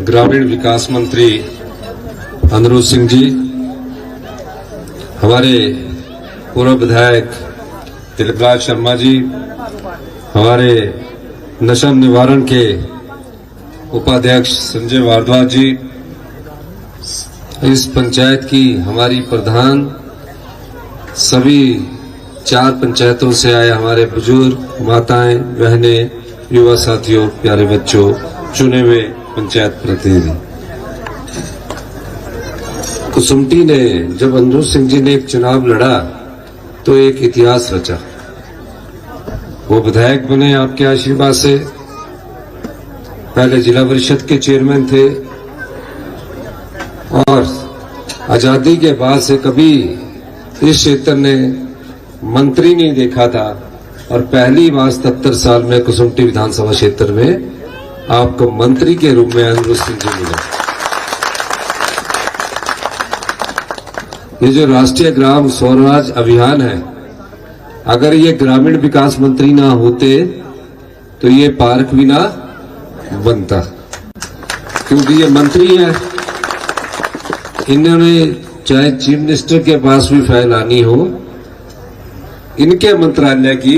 ग्रामीण विकास मंत्री अनुरोध सिंह जी, हमारे पूर्व विधायक तिलकराज शर्मा जी, हमारे नशा निवारण के उपाध्यक्ष संजय भारद्वाज जी, इस पंचायत की हमारी प्रधान, सभी 4 पंचायतों से आए हमारे बुजुर्ग, माताएं, बहनें, युवा साथियों, प्यारे बच्चों, चुने हुए पंचायत प्रतिनिधि। कुसुम्पटी ने जब अनुरोध सिंह जी ने एक चुनाव लड़ा तो एक इतिहास रचा। वो विधायक बने आपके आशीर्वाद से, पहले जिला परिषद के चेयरमैन थे और आजादी के बाद से कभी इस क्षेत्र ने मंत्री नहीं देखा था और पहली बार 77 साल में कुसुम्पटी विधानसभा क्षेत्र में आपको मंत्री के रूप में अनुरोध सिंह जी मिले। ये जो राष्ट्रीय ग्राम स्वराज अभियान है, अगर ये ग्रामीण विकास मंत्री ना होते तो ये पार्क भी ना बनता, क्योंकि ये मंत्री है। इन्होंने चाहे चीफ मिनिस्टर के पास भी फाइल आनी हो, इनके मंत्रालय की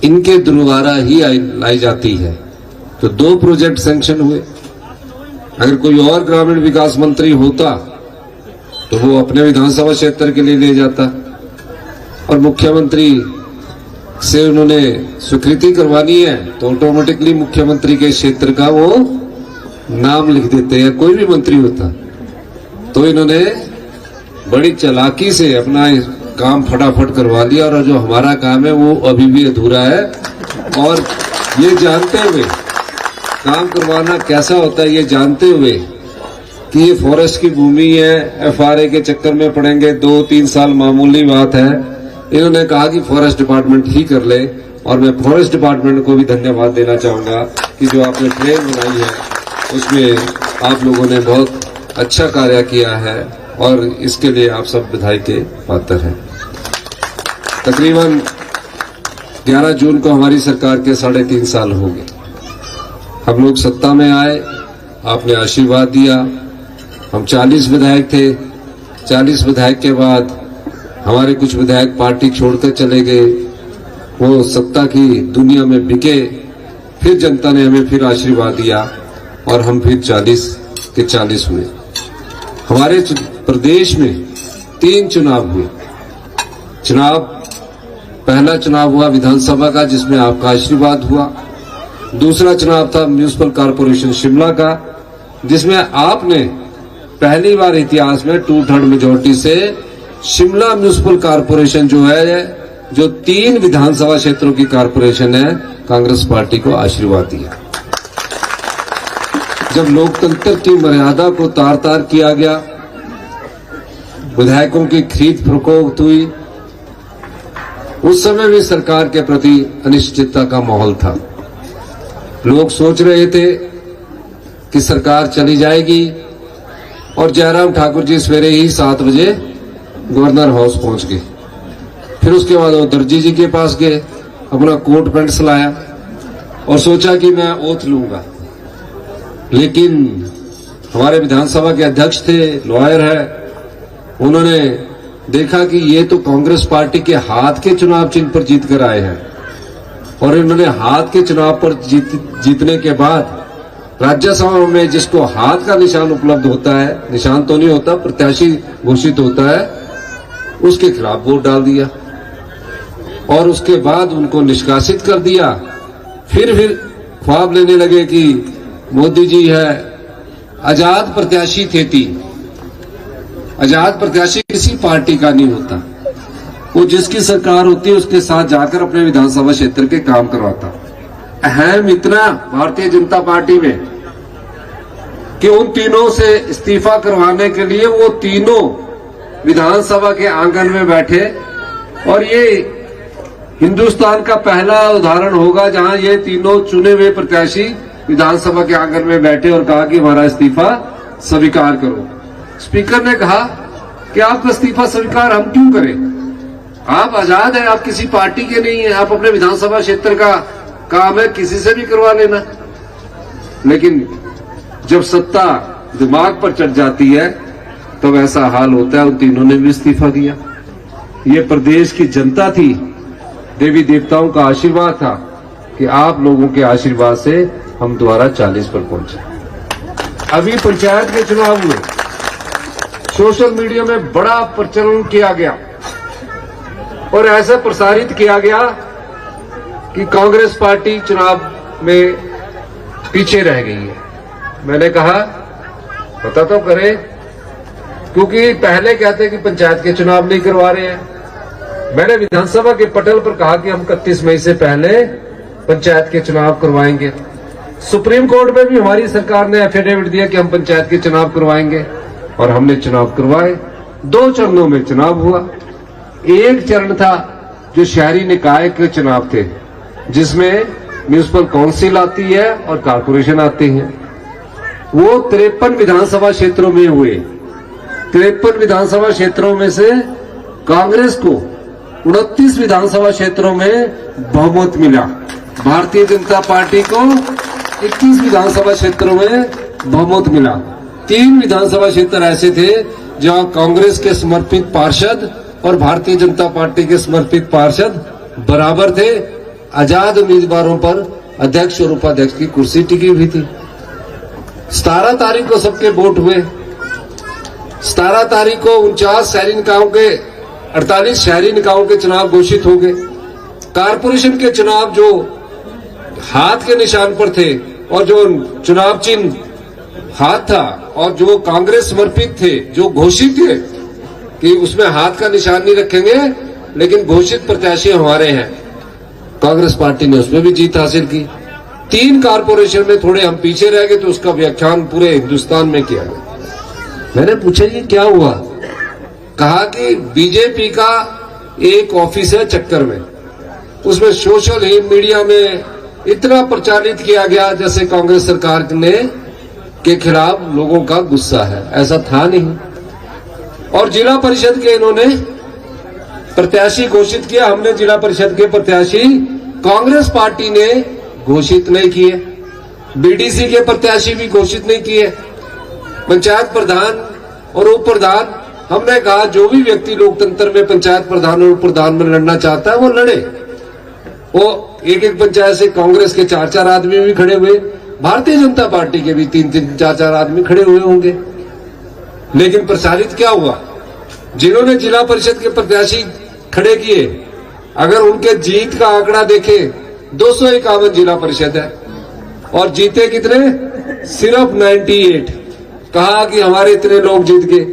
इनके द्वारा ही लाई जाती है। तो 2 प्रोजेक्ट सैंक्शन हुए। अगर कोई और ग्रामीण विकास मंत्री होता तो वो अपने विधानसभा क्षेत्र के लिए ले जाता और मुख्यमंत्री से उन्होंने स्वीकृति करवानी है तो ऑटोमेटिकली मुख्यमंत्री के क्षेत्र का वो नाम लिख देते हैं, कोई भी मंत्री होता। तो इन्होंने बड़ी चालाकी से अपना काम फटाफट करवा लिया और जो हमारा काम है वो अभी भी अधूरा है। और ये जानते हुए, काम करवाना कैसा होता है ये जानते हुए कि ये फॉरेस्ट की भूमि है, एफआरए के चक्कर में पड़ेंगे, 2-3 साल मामूली बात है। इन्होंने कहा कि फॉरेस्ट डिपार्टमेंट ही कर ले और मैं फॉरेस्ट डिपार्टमेंट को भी धन्यवाद देना चाहूंगा कि जो आपने ट्रेन बनाई है उसमें आप लोगों ने बहुत अच्छा कार्य किया है और इसके लिए आप सब बधाई के पात्र हैं। तकरीबन 11 जून को हमारी सरकार के 3.5 साल हो गए। हम लोग सत्ता में आए, आपने आशीर्वाद दिया। हम 40 विधायक थे। 40 विधायक के बाद हमारे कुछ विधायक पार्टी छोड़कर चले गए, वो सत्ता की दुनिया में बिके। फिर जनता ने हमें फिर आशीर्वाद दिया और हम फिर 40 के 40 हुए। हमारे प्रदेश में 3 चुनाव हुए। पहला चुनाव हुआ विधानसभा का जिसमें आपका आशीर्वाद हुआ। दूसरा चुनाव था म्युनिसिपल कॉर्पोरेशन शिमला का जिसमें आपने पहली बार इतिहास में 2/3 मेजोरिटी से शिमला म्युनिसिपल कॉर्पोरेशन जो है, जो 3 विधानसभा क्षेत्रों की कॉर्पोरेशन है, कांग्रेस पार्टी को आशीर्वाद दिया। जब लोकतंत्र की मर्यादा को तार तार किया गया, विधायकों की खरीद फरोख्त हुई, उस समय भी सरकार के प्रति अनिश्चितता का माहौल था। लोग सोच रहे थे कि सरकार चली जाएगी और जयराम ठाकुर जी सवेरे ही 7 बजे गवर्नर हाउस पहुंच गए। फिर उसके बाद वो दर्जी जी के पास गए, अपना कोट पैंट सिलाया और सोचा कि मैं ओथ लूंगा। लेकिन हमारे विधानसभा के अध्यक्ष थे, लॉयर है, उन्होंने देखा कि ये तो कांग्रेस पार्टी के हाथ के चुनाव चिन्ह पर जीत कर आए हैं और इन्होंने हाथ के चुनाव पर जीतने के बाद राज्यसभा में जिसको हाथ का निशान उपलब्ध होता है, निशान तो नहीं होता, प्रत्याशी घोषित होता है, उसके खिलाफ वोट डाल दिया और उसके बाद उनको निष्कासित कर दिया। फिर ख्वाब लेने लगे कि मोदी जी है, आजाद प्रत्याशी थे। 3 आजाद प्रत्याशी किसी पार्टी का नहीं होता, वो जिसकी सरकार होती है उसके साथ जाकर अपने विधानसभा क्षेत्र के काम करवाता। अहम इतना भारतीय जनता पार्टी में कि उन तीनों से इस्तीफा करवाने के लिए वो तीनों विधानसभा के आंगन में बैठे और ये हिंदुस्तान का पहला उदाहरण होगा जहां ये तीनों चुने हुए प्रत्याशी विधानसभा के आंगन में बैठे और कहा कि हमारा इस्तीफा स्वीकार करो। स्पीकर ने कहा कि आपका इस्तीफा स्वीकार हम क्यों करें, आप आजाद हैं, आप किसी पार्टी के नहीं हैं, आप अपने विधानसभा क्षेत्र का काम है किसी से भी करवा लेना। लेकिन जब सत्ता दिमाग पर चढ़ जाती है तब ऐसा हाल होता है। उन तीनों ने भी इस्तीफा दिया। ये प्रदेश की जनता थी, देवी देवताओं का आशीर्वाद था कि आप लोगों के आशीर्वाद से हम दोबारा 40 पर पहुंचे। अभी पंचायत के चुनाव में सोशल मीडिया में बड़ा प्रचलन किया गया और ऐसा प्रसारित किया गया कि कांग्रेस पार्टी चुनाव में पीछे रह गई है। मैंने कहा पता तो करें, क्योंकि पहले कहते कि पंचायत के चुनाव नहीं करवा रहे हैं। मैंने विधानसभा के पटल पर कहा कि हम 31 मई से पहले पंचायत के चुनाव करवाएंगे। सुप्रीम कोर्ट में भी हमारी सरकार ने एफिडेविट दिया कि हम पंचायत के चुनाव करवाएंगे और हमने चुनाव करवाए। 2 चरणों में चुनाव हुआ। एक चरण था जो शहरी निकाय के चुनाव थे, जिसमें म्यूनिसिपल काउंसिल आती है और कारपोरेशन आते हैं। वो 53 विधानसभा क्षेत्रों में हुए। 53 विधानसभा क्षेत्रों में से कांग्रेस को 29 विधानसभा क्षेत्रों में बहुमत मिला। भारतीय जनता पार्टी को 21 विधानसभा क्षेत्रों में बहुमत मिला। 3 विधानसभा क्षेत्र ऐसे थे जहां कांग्रेस के समर्पित पार्षद और भारतीय जनता पार्टी के समर्पित पार्षद बराबर थे। आजाद उम्मीदवारों पर अध्यक्ष और उपाध्यक्ष की कुर्सी टिकी हुई थी। 17 तारीख को सबके वोट हुए। 17 तारीख को 49 शहरी निकायों के 48 शहरी निकायों के चुनाव घोषित हो गए। कारपोरेशन के चुनाव जो हाथ के निशान पर थे और जो चुनाव चिन्ह हाथ था और जो कांग्रेस समर्पित थे, जो घोषित थे कि उसमें हाथ का निशान नहीं रखेंगे, लेकिन घोषित प्रत्याशी हमारे हैं, कांग्रेस पार्टी ने उसमें भी जीत हासिल की। 3 कारपोरेशन में थोड़े हम पीछे रह गए तो उसका व्याख्यान पूरे हिंदुस्तान में किया गया। मैंने पूछा ये क्या हुआ? कहा कि बीजेपी का एक ऑफिस है चक्कर में, उसमें सोशल मीडिया में इतना प्रचारित किया गया जैसे कांग्रेस सरकार ने के खिलाफ लोगों का गुस्सा है। ऐसा था नहीं। और जिला परिषद के इन्होंने प्रत्याशी घोषित किया। हमने जिला परिषद के प्रत्याशी कांग्रेस पार्टी ने घोषित नहीं किए। बीडीसी के प्रत्याशी भी घोषित नहीं किए। पंचायत प्रधान और उप प्रधान, हमने कहा जो भी व्यक्ति लोकतंत्र में पंचायत प्रधान और उप प्रधान में लड़ना चाहता है वो लड़े। वो एक पंचायत से कांग्रेस के 4-4 आदमी भी खड़े हुए, भारतीय जनता पार्टी के भी 3-3, 4-4 आदमी खड़े हुए होंगे। लेकिन प्रसारित क्या हुआ? जिन्होंने जिला परिषद के प्रत्याशी खड़े किए, अगर उनके जीत का आंकड़ा देखें 251 जिला परिषद है और जीते कितने? सिर्फ 98। कहा कि हमारे इतने लोग जीत गए।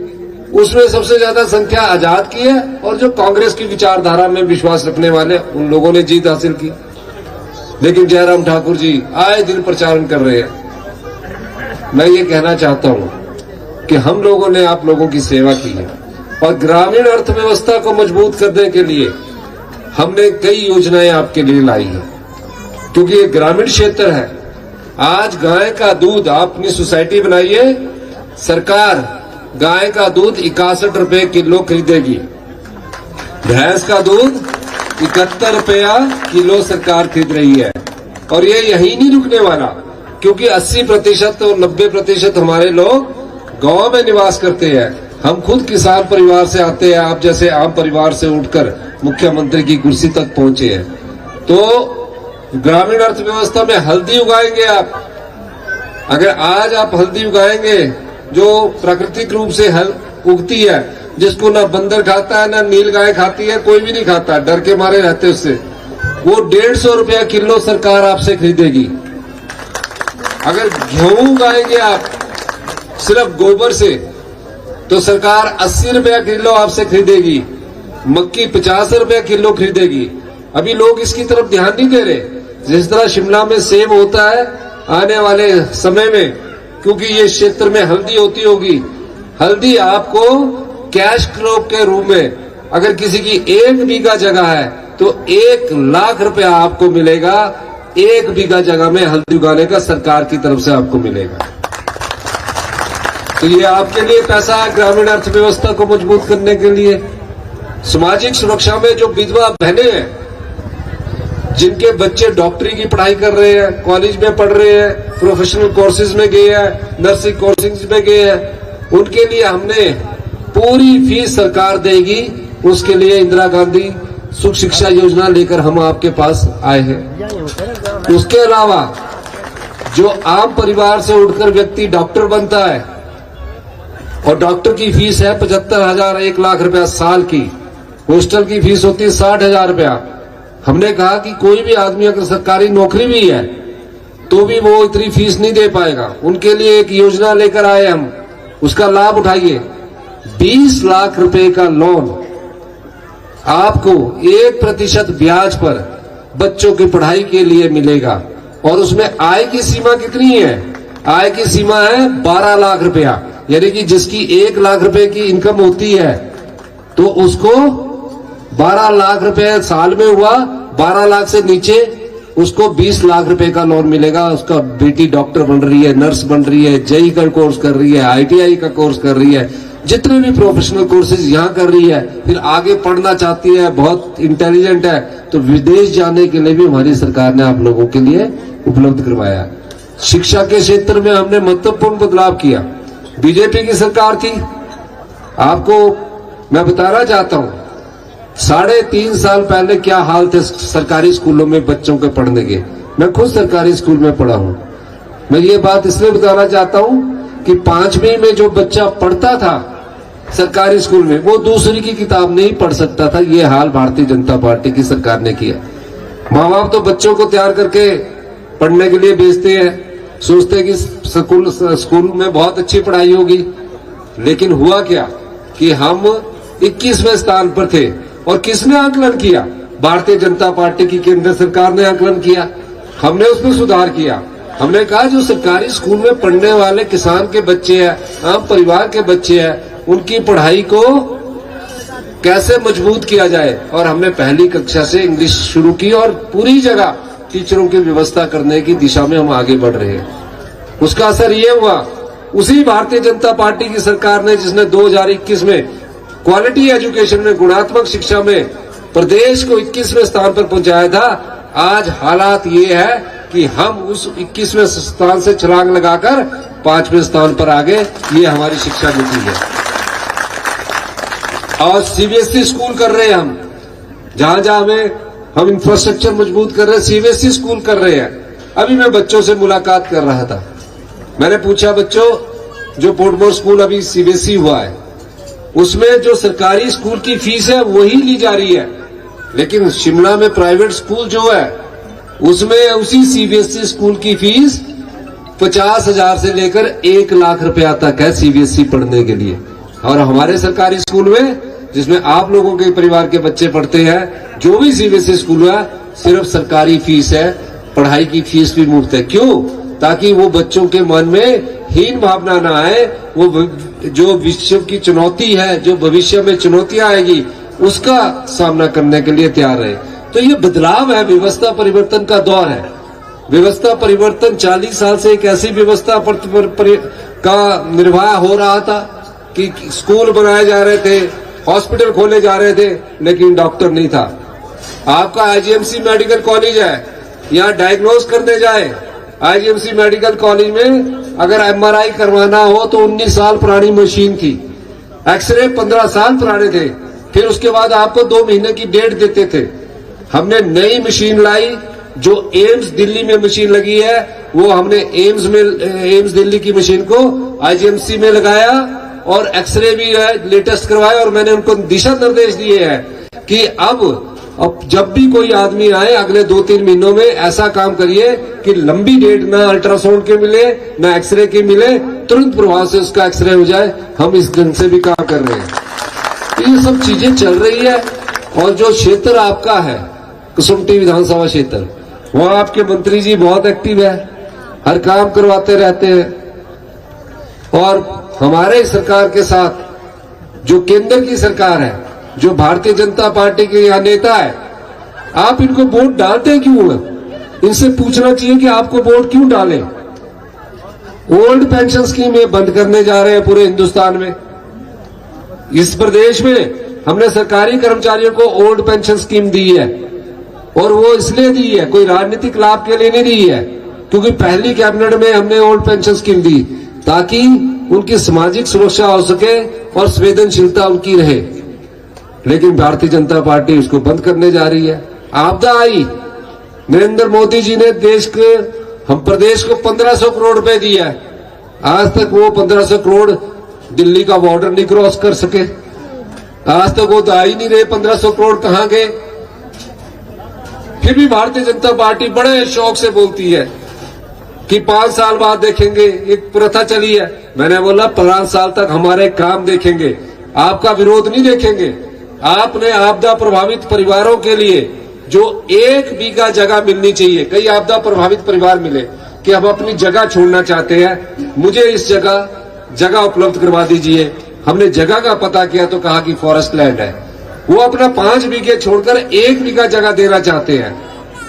उसमें सबसे ज्यादा संख्या आजाद की है और जो कांग्रेस की विचारधारा में विश्वास रखने वाले उन लोगों ने जीत हासिल की। लेकिन जयराम ठाकुर जी आए दिन प्रचारण कर रहे हैं। मैं ये कहना चाहता हूं कि हम लोगों ने आप लोगों की सेवा की है और ग्रामीण अर्थव्यवस्था को मजबूत करने के लिए हमने कई योजनाएं आपके लिए लाई है, क्योंकि ये ग्रामीण क्षेत्र है। आज गाय का दूध आप अपनी सोसाइटी बनाइए, सरकार गाय का दूध 61 रुपए किलो खरीदेगी, भैंस का दूध 71 रुपया किलो सरकार खरीद रही है। और ये यही नहीं रुकने वाला, क्योंकि 80% और 90% हमारे लोग गांव में निवास करते हैं। हम खुद किसान परिवार से आते हैं, आप जैसे आम परिवार से उठकर मुख्यमंत्री की कुर्सी तक पहुंचे हैं। तो ग्रामीण अर्थव्यवस्था में हल्दी उगाएंगे आप। अगर आज आप हल्दी उगाएंगे जो प्राकृतिक रूप से उगती है, जिसको ना बंदर खाता है ना नीलगाय खाती है, कोई भी नहीं खाता, डर के मारे रहते उससे, वो 150 रुपया किलो सरकार आपसे खरीदेगी। अगर गेहूं उगाएंगे आप सिर्फ गोबर से तो सरकार 80 रुपया किलो आपसे खरीदेगी, मक्की 50 रुपया किलो खरीदेगी। अभी लोग इसकी तरफ ध्यान नहीं दे रहे। जिस तरह शिमला में सेब होता है आने वाले समय में, क्योंकि ये क्षेत्र में हल्दी होती होगी, हल्दी आपको कैश क्रॉप के रूप में, अगर किसी की 1 बीघा जगह है तो 1 लाख रुपया आपको मिलेगा। 1 बीघा जगह में हल्दी उगाने का सरकार की तरफ से आपको मिलेगा। तो ये आपके लिए पैसा है ग्रामीण अर्थव्यवस्था को मजबूत करने के लिए। सामाजिक सुरक्षा में जो विधवा बहनें हैं जिनके बच्चे डॉक्टरी की पढ़ाई कर रहे हैं, कॉलेज में पढ़ रहे हैं, प्रोफेशनल कोर्सेज में गए हैं, नर्सिंग कोर्सेज में गए हैं, उनके लिए हमने पूरी फीस सरकार देगी। उसके लिए इंदिरा गांधी सुख शिक्षा योजना लेकर हम आपके पास आए हैं। उसके अलावा जो आम परिवार से उठकर व्यक्ति डॉक्टर बनता है और डॉक्टर की फीस है 75,000 1 लाख रुपया साल की, हॉस्टल की फीस होती है 60,000 रुपया। हमने कहा कि कोई भी आदमी अगर सरकारी नौकरी भी है तो भी वो इतनी फीस नहीं दे पाएगा। उनके लिए एक योजना लेकर आए हम, उसका लाभ उठाइए। 20 लाख रुपए का लोन आपको 1% ब्याज पर बच्चों की पढ़ाई के लिए मिलेगा। और उसमें आय की सीमा कितनी है? आय की सीमा है 12 लाख रुपया, यानी कि जिसकी 1 लाख रुपए की इनकम होती है तो उसको 12 लाख रुपए साल में हुआ, 12 लाख से नीचे उसको 20 लाख रुपए का लोन मिलेगा। उसका बेटी डॉक्टर बन रही है, नर्स बन रही है, जेई का कोर्स कर रही है, ITI का कोर्स कर रही है, जितने भी प्रोफेशनल कोर्सेज यहाँ कर रही है, फिर आगे पढ़ना चाहती है, बहुत इंटेलिजेंट है, तो विदेश जाने के लिए भी हमारी सरकार ने आप लोगों के लिए उपलब्ध करवाया। शिक्षा के क्षेत्र में हमने महत्वपूर्ण बदलाव किया। बीजेपी की सरकार थी, आपको मैं बताना चाहता हूं 3.5 साल पहले क्या हाल थे सरकारी स्कूलों में बच्चों के पढ़ने के। मैं खुद सरकारी स्कूल में पढ़ा हूं। मैं ये बात इसलिए बताना चाहता हूं कि 5वीं में जो बच्चा पढ़ता था सरकारी स्कूल में, वो दूसरी की किताब नहीं पढ़ सकता था। ये हाल भारतीय जनता पार्टी की सरकार ने किया। माँ बाप तो बच्चों को तैयार करके पढ़ने के लिए भेजते हैं, सोचते हैं कि स्कूल में बहुत अच्छी पढ़ाई होगी, लेकिन हुआ क्या कि हम 21वें स्थान पर थे। और किसने आकलन किया? भारतीय जनता पार्टी की केंद्र सरकार ने आकलन किया। हमने उसमें सुधार किया। हमने कहा जो सरकारी स्कूल में पढ़ने वाले किसान के बच्चे हैं, आम परिवार के बच्चे हैं, उनकी पढ़ाई को कैसे मजबूत किया जाए। और हमने पहली कक्षा से इंग्लिश शुरू की और पूरी जगह टीचरों की व्यवस्था करने की दिशा में हम आगे बढ़ रहे हैं। उसका असर ये हुआ, उसी भारतीय जनता पार्टी की सरकार ने जिसने 2021 में क्वालिटी एजुकेशन में, गुणात्मक शिक्षा में प्रदेश को 21वें स्थान पर पहुंचाया था। आज हालात ये है कि हम उस 21वें स्थान से छलांग लगाकर 5वें स्थान पर आ गए। ये हमारी शिक्षा नीति है। और CBSE स्कूल कर रहे हैं हम, जहां जहां हमें हम इंफ्रास्ट्रक्चर मजबूत कर रहे हैं, CBSE स्कूल कर रहे हैं। अभी मैं बच्चों से मुलाकात कर रहा था, मैंने पूछा बच्चों जो पोर्टमोर स्कूल अभी CBSE हुआ है उसमें जो सरकारी स्कूल की फीस है वही ली जा रही है, लेकिन शिमला में प्राइवेट स्कूल जो है उसमें उसी CBSE स्कूल की फीस 50,000 से लेकर 1 लाख रुपया तक है CBSE पढ़ने के लिए। और हमारे सरकारी स्कूल में जिसमें आप लोगों के परिवार के बच्चे पढ़ते हैं, जो भी CBSE स्कूल है सिर्फ सरकारी फीस है, पढ़ाई की फीस भी मुफ्त है। क्यों? ताकि वो बच्चों के मन में हीन भावना ना आए, वो जो विश्व की चुनौती है, जो भविष्य में चुनौतियां आएगी उसका सामना करने के लिए तैयार रहे। तो ये बदलाव है, व्यवस्था परिवर्तन का दौर है। व्यवस्था परिवर्तन 40 साल से एक ऐसी व्यवस्था का निर्वाह हो रहा था कि स्कूल बनाए जा रहे थे, हॉस्पिटल खोले जा रहे थे, लेकिन डॉक्टर नहीं था। आपका IGMC मेडिकल कॉलेज है, यहाँ डायग्नोज करने जाए IGMC मेडिकल कॉलेज में अगर MRI करवाना हो तो 19 साल पुरानी मशीन थी, एक्सरे 15 साल पुराने थे, फिर उसके बाद आपको 2 महीने की डेट देते थे। हमने नई मशीन लाई, जो एम्स दिल्ली में मशीन लगी है, वो हमने एम्स दिल्ली की मशीन को IGMC में लगाया और एक्सरे भी लेटेस्ट करवाया। और मैंने उनको दिशा निर्देश दिए हैं कि अब जब भी कोई आदमी आए अगले 2-3 महीनों में ऐसा काम करिए कि लंबी डेट ना अल्ट्रासाउंड के मिले ना एक्सरे के मिले, तुरंत प्रभाव से उसका एक्सरे हो जाए। हम इस दिन से भी काम कर रहे हैं। ये सब चीजें चल रही है। और जो क्षेत्र आपका है कुसुम्पटी विधानसभा क्षेत्र, वहां आपके मंत्री जी बहुत एक्टिव है, हर काम करवाते रहते हैं। और हमारे सरकार के साथ जो केंद्र की सरकार है, जो भारतीय जनता पार्टी के यहाँ नेता है, आप इनको वोट डालते क्यों हैं? इनसे पूछना चाहिए कि आपको वोट क्यों डालें। ओल्ड पेंशन स्कीम ये बंद करने जा रहे हैं पूरे हिंदुस्तान में। इस प्रदेश में हमने सरकारी कर्मचारियों को ओल्ड पेंशन स्कीम दी है, और वो इसलिए दी है, कोई राजनीतिक लाभ के लिए नहीं दी है, क्योंकि पहली कैबिनेट में हमने ओल्ड पेंशन स्कीम दी ताकि उनकी सामाजिक सुरक्षा हो सके और संवेदनशीलता उनकी रहे। लेकिन भारतीय जनता पार्टी उसको बंद करने जा रही है। आपदा आई, नरेंद्र मोदी जी ने हम प्रदेश को 1500 करोड़ रुपए दिया है। आज तक वो 1500 करोड़ दिल्ली का बॉर्डर नहीं क्रॉस कर सके। आज तक वो तो आ ही नहीं रहे, 1500 करोड़ कहां गए। फिर भी भारतीय जनता पार्टी बड़े शौक से बोलती है कि 5 साल बाद देखेंगे। एक प्रथा चली है, मैंने बोला 5 साल तक हमारे काम देखेंगे, आपका विरोध नहीं देखेंगे। आपने आपदा प्रभावित परिवारों के लिए जो 1 बीघा जगह मिलनी चाहिए, कई आपदा प्रभावित परिवार मिले कि हम अपनी जगह छोड़ना चाहते हैं, मुझे इस जगह उपलब्ध करवा दीजिए। हमने जगह का पता किया तो कहा कि फॉरेस्ट लैंड है। वो अपना 5 बीघे छोड़कर 1 बीघा जगह देना चाहते हैं।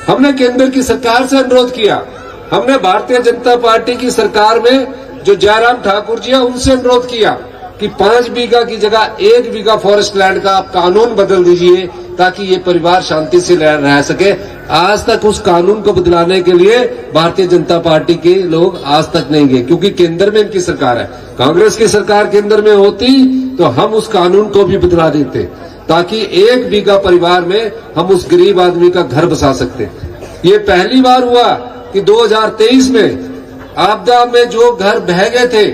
हमने केंद्र की सरकार से अनुरोध किया, हमने भारतीय जनता पार्टी की सरकार में जो जयराम ठाकुर जी है उनसे अनुरोध किया कि 5 बीघा की जगह 1 बीघा फॉरेस्ट लैंड का आप कानून बदल दीजिए ताकि ये परिवार शांति से रह सके। आज तक उस कानून को बदलाने के लिए भारतीय जनता पार्टी के लोग आज तक नहीं गए, क्योंकि केंद्र में इनकी सरकार है। कांग्रेस की सरकार केंद्र में होती तो हम उस कानून को भी बदला देते ताकि 1 बीघा परिवार में हम उस गरीब आदमी का घर बसा सकते। ये पहली बार हुआ कि 2023 में आपदा में जो घर बह गए थे,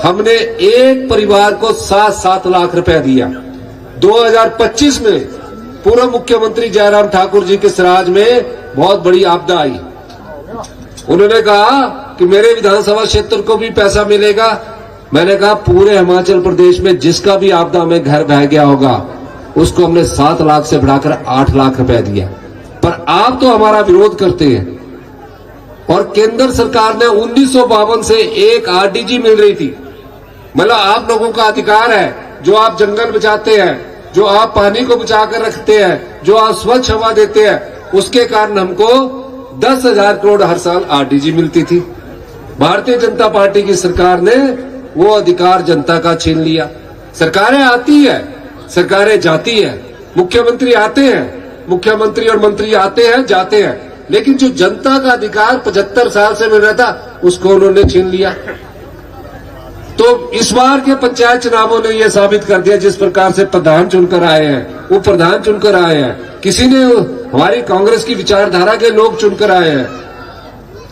हमने एक परिवार को 7-7 लाख रुपया दिया। 2025 में पूर्व मुख्यमंत्री जयराम ठाकुर जी के सराज में बहुत बड़ी आपदा आई। उन्होंने कहा कि मेरे विधानसभा क्षेत्र को भी पैसा मिलेगा। मैंने कहा पूरे हिमाचल प्रदेश में जिसका भी आपदा में घर बह गया होगा उसको हमने 7 लाख से बढ़ाकर 8 लाख रुपया दिया। पर आप तो हमारा विरोध करते हैं। और केंद्र सरकार ने 1952 से एक आरडीजी मिल रही थी। मतलब आप लोगों का अधिकार है, जो आप जंगल बचाते हैं, जो आप पानी को बचाकर रखते हैं, जो आप स्वच्छ हवा देते हैं, उसके कारण हमको 10,000 करोड़ हर साल आरडीजी मिलती थी। भारतीय जनता पार्टी की सरकार ने वो अधिकार जनता का छीन लिया। सरकारें आती है, सरकारें जाती है, मुख्यमंत्री आते हैं, मुख्यमंत्री और मंत्री आते हैं जाते हैं, लेकिन जो जनता का अधिकार 75 साल से मिल रहा था उसको उन्होंने छीन लिया। तो इस बार के पंचायत चुनावों ने यह साबित कर दिया, जिस प्रकार से प्रधान चुनकर आए हैं, वो प्रधान चुनकर आए हैं, किसी ने हमारी कांग्रेस की विचारधारा के लोग चुनकर आए हैं,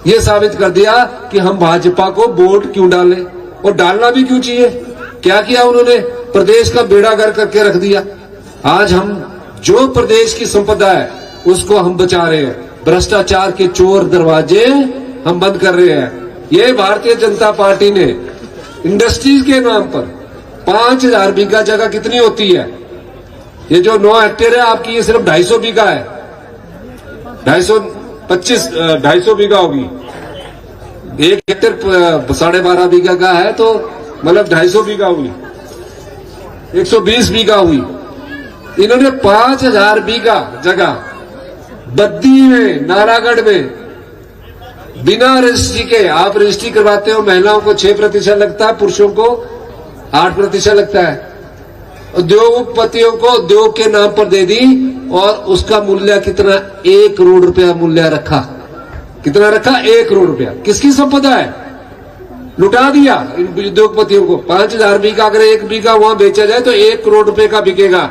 ये साबित कर दिया कि हम भाजपा को वोट क्यों डालें और डालना भी क्यों चाहिए। क्या किया उन्होंने, प्रदेश का बेड़ा गर्क करके रख दिया। आज हम जो प्रदेश की संपदा है उसको हम बचा रहे हैं, भ्रष्टाचार के चोर दरवाजे हम बंद कर रहे हैं। ये भारतीय जनता पार्टी ने इंडस्ट्रीज के नाम पर 5000 बीघा जगह कितनी होती है, ये जो 9 हेक्टेयर है आपकी, ये सिर्फ 250 बीघा है, 250 बीघा होगी। 1 हेक्टेयर 12.5 बीघा का है तो मतलब 250 बीघा हुई, 120 बीघा हुई। इन्होंने 5000 बीघा जगह बद्दी में, नारागढ़ में बिना रजिस्ट्री के, आप रजिस्ट्री करवाते हो, महिलाओं को 6% लगता है, पुरुषों को 8% लगता है। उद्योगपतियों को उद्योग के नाम पर दे दी और उसका मूल्य कितना, 1 करोड़ रुपया मूल्य रखा। कितना रखा, 1 करोड़ रुपया। किसकी संपदा है, लुटा दिया इन उद्योगपतियों को। 5000 बीघा अगर 1 बीघा वहां बेचा जाए तो 1 करोड़ रुपए का बिकेगा,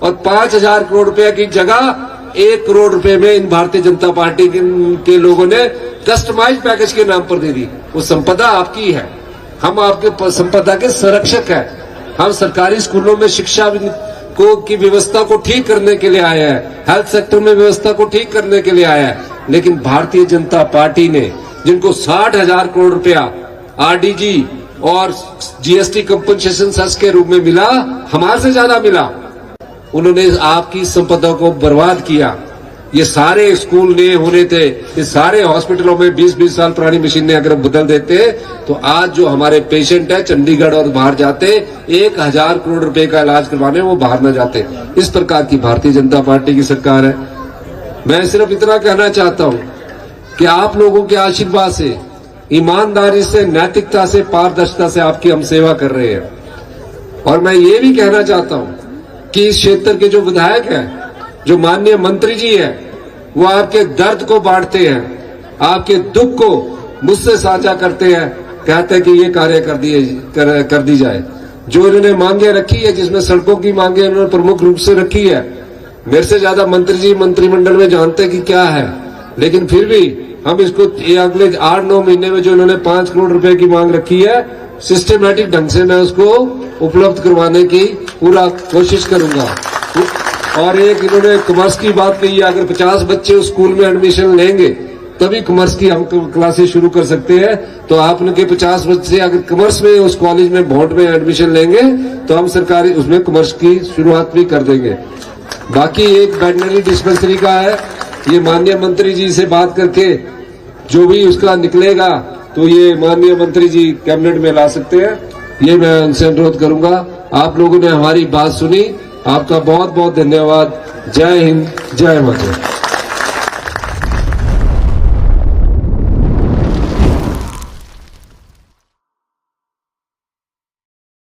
और 5000 करोड़ रुपए की जगह 1 करोड़ रुपए में इन भारतीय जनता पार्टी के लोगों ने कस्टमाइज पैकेज के नाम पर दे दी। वो संपदा आपकी है, हम आपके संपदा के संरक्षक हैं। हम सरकारी स्कूलों में शिक्षा की व्यवस्था को ठीक करने के लिए आए हैं, हेल्थ सेक्टर में व्यवस्था को ठीक करने के लिए आए हैं। लेकिन भारतीय जनता पार्टी ने जिनको 60,000 करोड़ रुपया आरडीजी और जीएसटी कंपनसेशन सेस के रूप में मिला, हमारे से ज्यादा मिला, उन्होंने आपकी संपदा को बर्बाद किया। ये सारे स्कूल नए होने थे, ये सारे हॉस्पिटलों में 20-20 साल पुरानी मशीनें अगर बदल देते तो आज जो हमारे पेशेंट है चंडीगढ़ और बाहर जाते, 1000 करोड़ रुपए का इलाज करवाने वो बाहर न जाते। इस प्रकार की भारतीय जनता पार्टी की सरकार है। मैं सिर्फ इतना कहना चाहता हूं कि आप लोगों के आशीर्वाद से, ईमानदारी से, नैतिकता से, पारदर्शिता से आपकी हम सेवा कर रहे हैं। और मैं ये भी कहना चाहता हूं कि इस क्षेत्र के जो विधायक हैं जो माननीय मंत्री जी है वो आपके दर्द को बांटते हैं, आपके दुख को मुझसे साझा करते हैं, कहते हैं कि ये कार्य कर दी जाए। जो इन्होंने मांगे रखी है, जिसमें सड़कों की मांगे इन्होंने प्रमुख रूप से रखी है, मेरे से ज्यादा मंत्री जी मंत्रिमंडल में जानते हैं कि क्या है, लेकिन फिर भी हम इसको अगले 8-9 महीने में जो इन्होंने 5 करोड़ रुपए की मांग रखी है, सिस्टमेटिक ढंग से मैं उसको उपलब्ध करवाने की पूरा कोशिश करूंगा। और एक इन्होंने कॉमर्स की बात कही है, अगर 50 बच्चे उस स्कूल में एडमिशन लेंगे तभी कॉमर्स की हम क्लासेस शुरू कर सकते हैं। तो आप उनके 50 बच्चे अगर कॉमर्स में उस कॉलेज में बोर्ड में एडमिशन लेंगे तो हम सरकारी उसमें कॉमर्स की शुरुआत भी कर देंगे। बाकी एक वेटनरी डिस्पेंसरी का है, ये माननीय मंत्री जी से बात करके जो भी उसका निकलेगा तो ये माननीय मंत्री जी कैबिनेट में ला सकते हैं, ये मैं उनसे अनुरोध करूंगा। आप लोगों ने हमारी बात सुनी, आपका बहुत बहुत धन्यवाद। जय हिंद, जय माता।